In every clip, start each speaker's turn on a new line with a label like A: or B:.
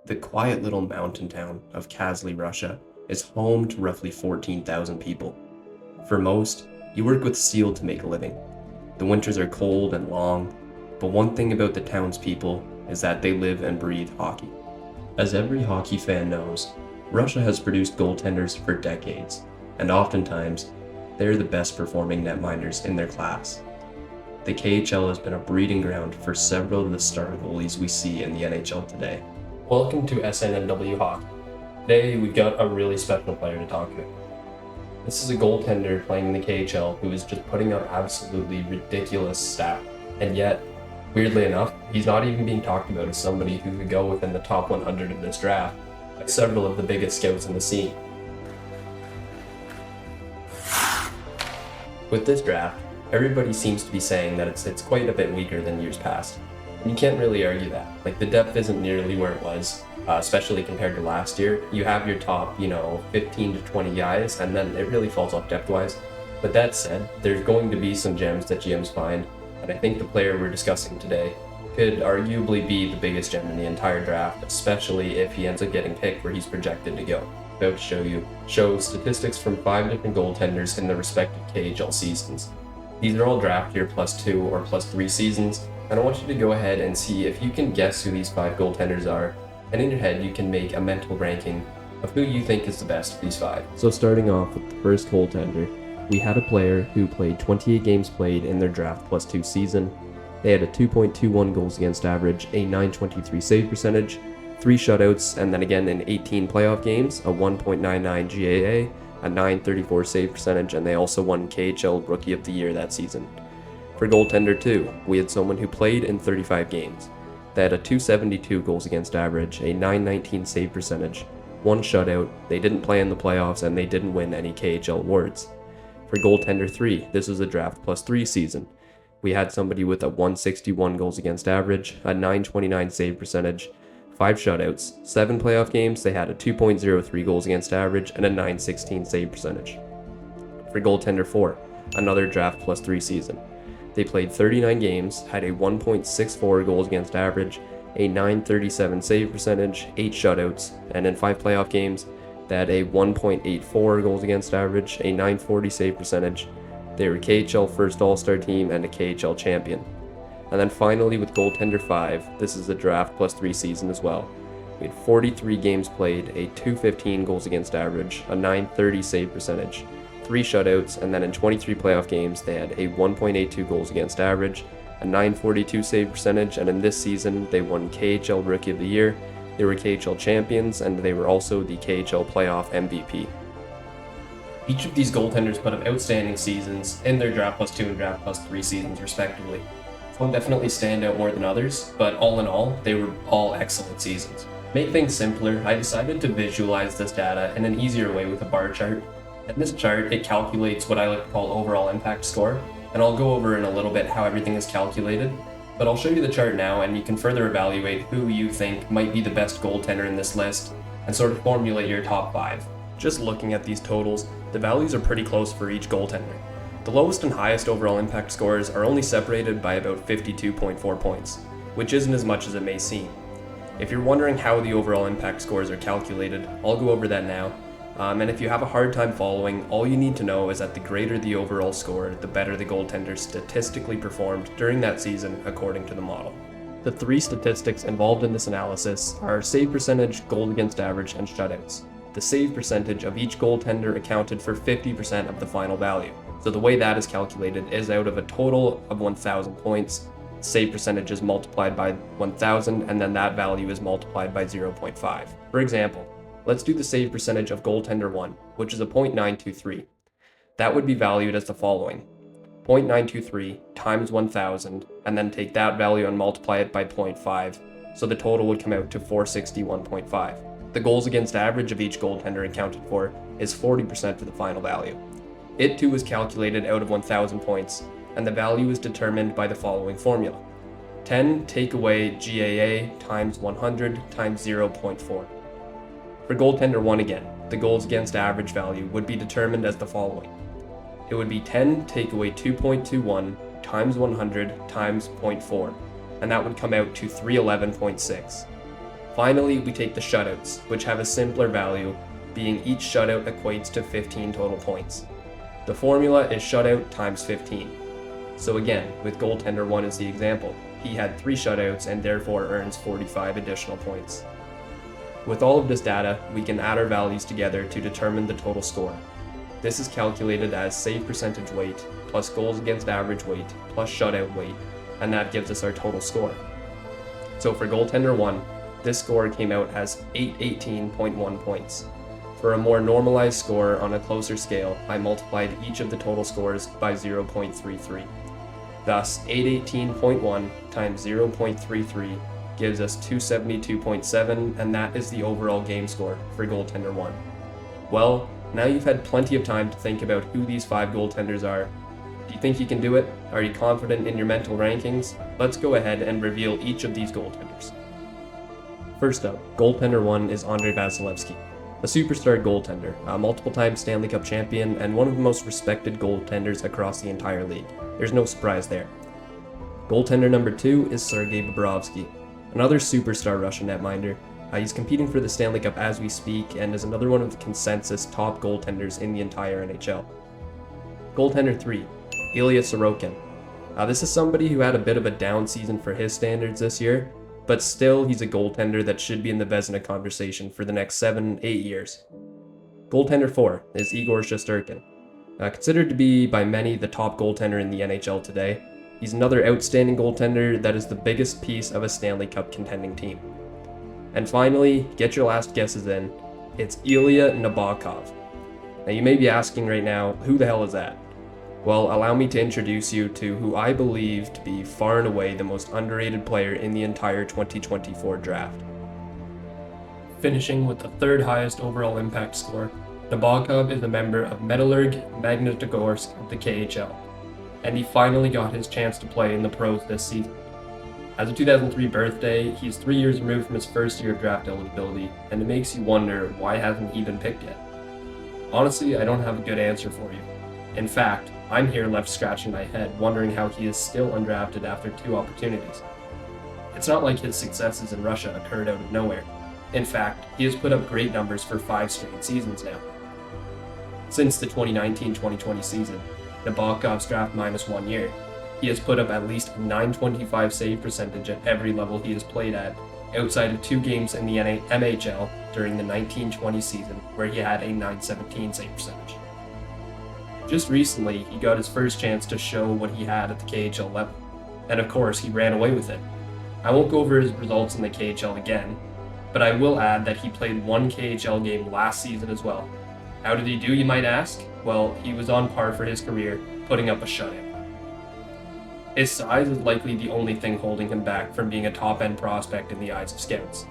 A: The quiet little mountain town of Kazly, Russia, is home to roughly 14,000 people. For most, you work with steel to make a living. The winters are cold and long, but one thing about the town's people is that they live and breathe hockey. As every hockey fan knows, Russia has produced goaltenders for decades, and oftentimes, they're the best performing netminders in their class. The KHL has been a breeding ground for several of the star goalies we see in the NHL today. Welcome to SNNW Hockey. Today we've got a really special player to talk to. This is a goaltender playing in the KHL who is just putting up absolutely ridiculous stats, and yet, weirdly enough, he's not even being talked about as somebody who could go within the top 100 of this draft by several of the biggest scouts in the scene. With this draft, everybody seems to be saying that it's quite a bit weaker than years past. And you can't really argue that. Like, the depth isn't nearly where it was, especially compared to last year. You have your top, 15 to 20 guys, and then it really falls off depth-wise. But that said, there's going to be some gems that GMs find, and I think the player we're discussing today could arguably be the biggest gem in the entire draft, especially if he ends up getting picked where he's projected to go. About to show statistics from 5 different goaltenders in their respective KHL seasons. These are all draft year +2 or +3 seasons, and I want you to go ahead and see if you can guess who these 5 goaltenders are, and in your head you can make a mental ranking of who you think is the best of these 5. So starting off with the first goaltender, we had a player who played 28 games played in their draft +2 season. They had a 2.21 goals against average, a .923 save percentage, 3 shutouts, and then again in 18 playoff games, a 1.99 GAA, a .934 save percentage, and they also won KHL Rookie of the Year that season. For goaltender 2, we had someone who played in 35 games. They had a .272 goals against average, a .919 save percentage, 1 shutout, they didn't play in the playoffs, and they didn't win any KHL awards. For goaltender 3, this was a draft +3 season. We had somebody with a 161 goals against average, a .929 save percentage, 5 shutouts, 7 playoff games, they had a 2.03 goals against average, and a .916 save percentage. For goaltender 4, another draft +3 season. They played 39 games, had a 1.64 goals against average, a .937 save percentage, 8 shutouts, and in 5 playoff games, they had a 1.84 goals against average, a .940 save percentage. They were KHL first All-Star team and a KHL champion. And then finally with goaltender 5, this is a draft +3 season as well. We had 43 games played, a 215 goals against average, a .930 save percentage, 3 shutouts, and then in 23 playoff games, they had a 1.82 goals against average, a .942 save percentage, and in this season, they won KHL Rookie of the Year, they were KHL champions, and they were also the KHL playoff MVP. Each of these goaltenders put up outstanding seasons in their draft +2 and draft +3 seasons, respectively. Some definitely stand out more than others, but all in all, they were all excellent seasons. To make things simpler, I decided to visualize this data in an easier way with a bar chart. In this chart, it calculates what I like to call overall impact score, and I'll go over in a little bit how everything is calculated, but I'll show you the chart now and you can further evaluate who you think might be the best goaltender in this list and sort of formulate your top 5. Just looking at these totals, the values are pretty close for each goaltender. The lowest and highest overall impact scores are only separated by about 52.4 points, which isn't as much as it may seem. If you're wondering how the overall impact scores are calculated, I'll go over that now. And if you have a hard time following, all you need to know is that the greater the overall score, the better the goaltender statistically performed during that season according to the model. The 3 statistics involved in this analysis are save percentage, goal against average, and shutouts. The save percentage of each goaltender accounted for 50% of the final value. So the way that is calculated is out of a total of 1,000 points, save percentage is multiplied by 1,000, and then that value is multiplied by 0.5. For example, let's do the save percentage of goaltender 1, which is a .923. That would be valued as the following: .923 times 1,000, and then take that value and multiply it by 0.5, so the total would come out to 461.5. The goals against average of each goaltender accounted for is 40% for the final value. It too is calculated out of 1,000 points, and the value is determined by the following formula: 10 take away GAA times 100 times 0.4. For goaltender 1 again, the goals against average value would be determined as the following. It would be 10 take away 2.21 times 100 times 0.4, and that would come out to 311.6. Finally, we take the shutouts, which have a simpler value, being each shutout equates to 15 total points. The formula is shutout times 15. So again, with Goaltender 1 as the example, he had 3 shutouts and therefore earns 45 additional points. With all of this data, we can add our values together to determine the total score. This is calculated as save percentage weight, plus goals against average weight, plus shutout weight, and that gives us our total score. So for Goaltender 1, this score came out as 818.1 points. For a more normalized score on a closer scale, I multiplied each of the total scores by 0.33. Thus, 818.1 times 0.33 gives us 272.7, and that is the overall game score for Goaltender 1. Well, now you've had plenty of time to think about who these 5 goaltenders are. Do you think you can do it? Are you confident in your mental rankings? Let's go ahead and reveal each of these goaltenders. First up, Goaltender 1 is Andrei Vasilevskiy, a superstar goaltender, a multiple-time Stanley Cup champion, and one of the most respected goaltenders across the entire league. There's no surprise there. Goaltender number 2 is Sergei Bobrovsky, another superstar Russian netminder. He's competing for the Stanley Cup as we speak and is another one of the consensus top goaltenders in the entire NHL. Goaltender 3, Ilya Sorokin. This is somebody who had a bit of a down season for his standards this year, but still he's a goaltender that should be in the Vezina conversation for the next 7-8 years. Goaltender 4 is Igor Shesterkin. Considered to be by many the top goaltender in the NHL today, he's another outstanding goaltender that is the biggest piece of a Stanley Cup contending team. And finally, get your last guesses in, it's Ilya Nabokov. Now you may be asking right now, who the hell is that? Well, allow me to introduce you to who I believe to be far and away the most underrated player in the entire 2024 draft. Finishing with the 3rd highest overall impact score, Nabokov is a member of Metallurg Magnitogorsk of the KHL, and he finally got his chance to play in the pros this season. As a 2003 birthday, he's 3 years removed from his first year of draft eligibility, and it makes you wonder, why hasn't he been picked yet? Honestly, I don't have a good answer for you. In fact, I'm here left scratching my head, wondering how he is still undrafted after 2 opportunities. It's not like his successes in Russia occurred out of nowhere. In fact, he has put up great numbers for 5 straight seasons now. Since the 2019-2020 season, Nabokov's draft minus 1 year, he has put up at least a .925 save percentage at every level he has played at, outside of 2 games in the MHL during the 1920 season where he had a .917 save percentage. Just recently, he got his first chance to show what he had at the KHL level, and of course he ran away with it. I won't go over his results in the KHL again, but I will add that he played 1 KHL game last season as well. How did he do, you might ask? Well, he was on par for his career, putting up a shutout. His size is likely the only thing holding him back from being a top-end prospect in the eyes of scouts,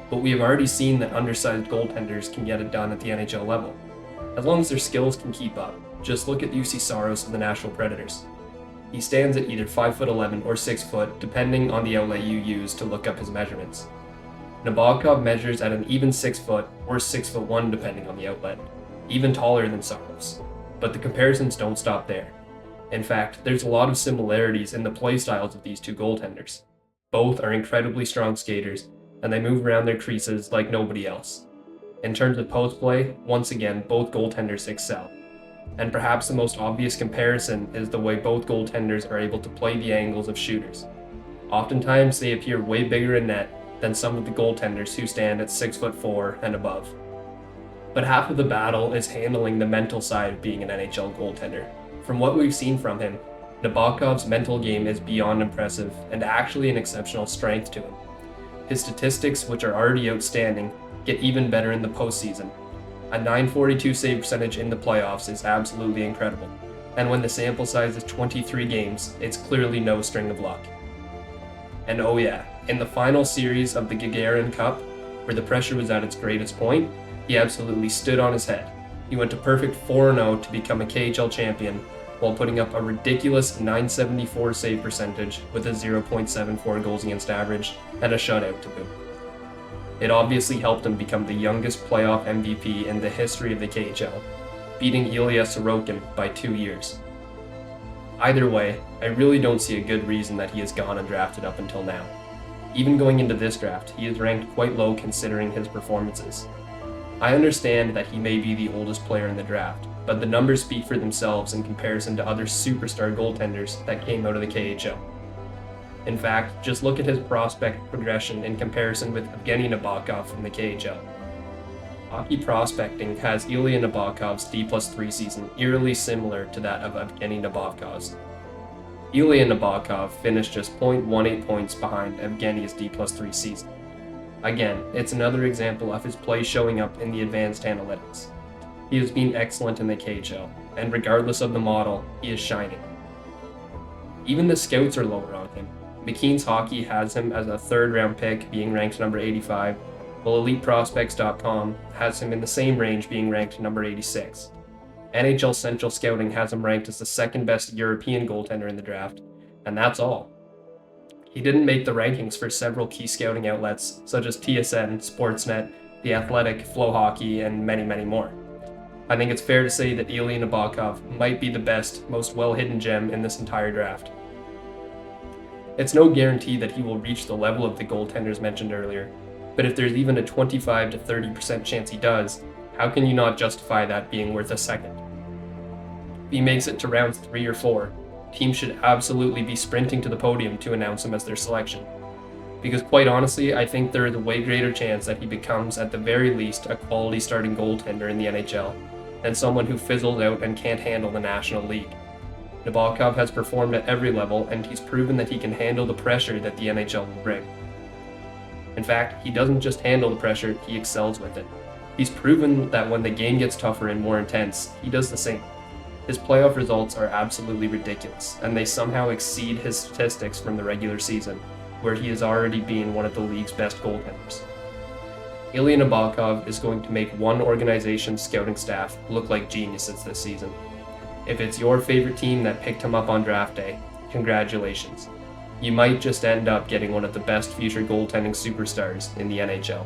A: but we have already seen that undersized goaltenders can get it done at the NHL level, as long as their skills can keep up. Just look at UC Saros of the Nashville Predators. He stands at either 5'11" or 6 foot, depending on the outlet you use to look up his measurements. Nabokov measures at an even 6 foot or 6'1" depending on the outlet, even taller than Saros. But the comparisons don't stop there. In fact, there's a lot of similarities in the play styles of these 2 goaltenders. Both are incredibly strong skaters, and they move around their creases like nobody else. In terms of post play, once again, both goaltenders excel. And perhaps the most obvious comparison is the way both goaltenders are able to play the angles of shooters. Oftentimes they appear way bigger in net than some of the goaltenders who stand at 6'4" and above. But half of the battle is handling the mental side of being an NHL goaltender. From what we've seen from him, Nabokov's mental game is beyond impressive and actually an exceptional strength to him. His statistics, which are already outstanding, get even better in the postseason. A .942 save percentage in the playoffs is absolutely incredible, and when the sample size is 23 games, it's clearly no string of luck. And oh yeah, in the final series of the Gagarin Cup, where the pressure was at its greatest point, he absolutely stood on his head. He went to perfect 4-0 to become a KHL champion, while putting up a ridiculous .974 save percentage with a 0.74 goals against average and a shutout to boot. It obviously helped him become the youngest playoff MVP in the history of the KHL, beating Ilya Sorokin by 2 years. Either way, I really don't see a good reason that he has gone undrafted up until now. Even going into this draft, he is ranked quite low considering his performances. I understand that he may be the oldest player in the draft, but the numbers speak for themselves in comparison to other superstar goaltenders that came out of the KHL. In fact, just look at his prospect progression in comparison with Evgeny Nabokov from the KHL. Hockey prospecting has Ilya Nabokov's D+3 season eerily similar to that of Evgeny Nabokov's. Ilya Nabokov finished just .18 points behind Evgeny's D+3 season. Again, it's another example of his play showing up in the advanced analytics. He has been excellent in the KHL, and regardless of the model, he is shining. Even the scouts are lower on him. McKeen's Hockey has him as a third-round pick, being ranked number 85, while EliteProspects.com has him in the same range, being ranked number 86. NHL Central Scouting has him ranked as the second best European goaltender in the draft, and that's all. He didn't make the rankings for several key scouting outlets, such as TSN, Sportsnet, The Athletic, Flow Hockey, and many, many more. I think it's fair to say that Ilya Nabokov might be the best, most well-hidden gem in this entire draft. It's no guarantee that he will reach the level of the goaltenders mentioned earlier, but if there's even a 25 to 30% chance he does, how can you not justify that being worth a second? If he makes it to rounds 3 or 4, teams should absolutely be sprinting to the podium to announce him as their selection. Because quite honestly, I think there is a way greater chance that he becomes at the very least a quality starting goaltender in the NHL, than someone who fizzles out and can't handle the National League. Nabokov has performed at every level, and he's proven that he can handle the pressure that the NHL will bring. In fact, he doesn't just handle the pressure, he excels with it. He's proven that when the game gets tougher and more intense, he does the same. His playoff results are absolutely ridiculous, and they somehow exceed his statistics from the regular season, where he has already been one of the league's best goaltenders. Ilya Nabokov is going to make one organization's scouting staff look like geniuses this season. If it's your favorite team that picked him up on draft day, congratulations. You might just end up getting one of the best future goaltending superstars in the NHL.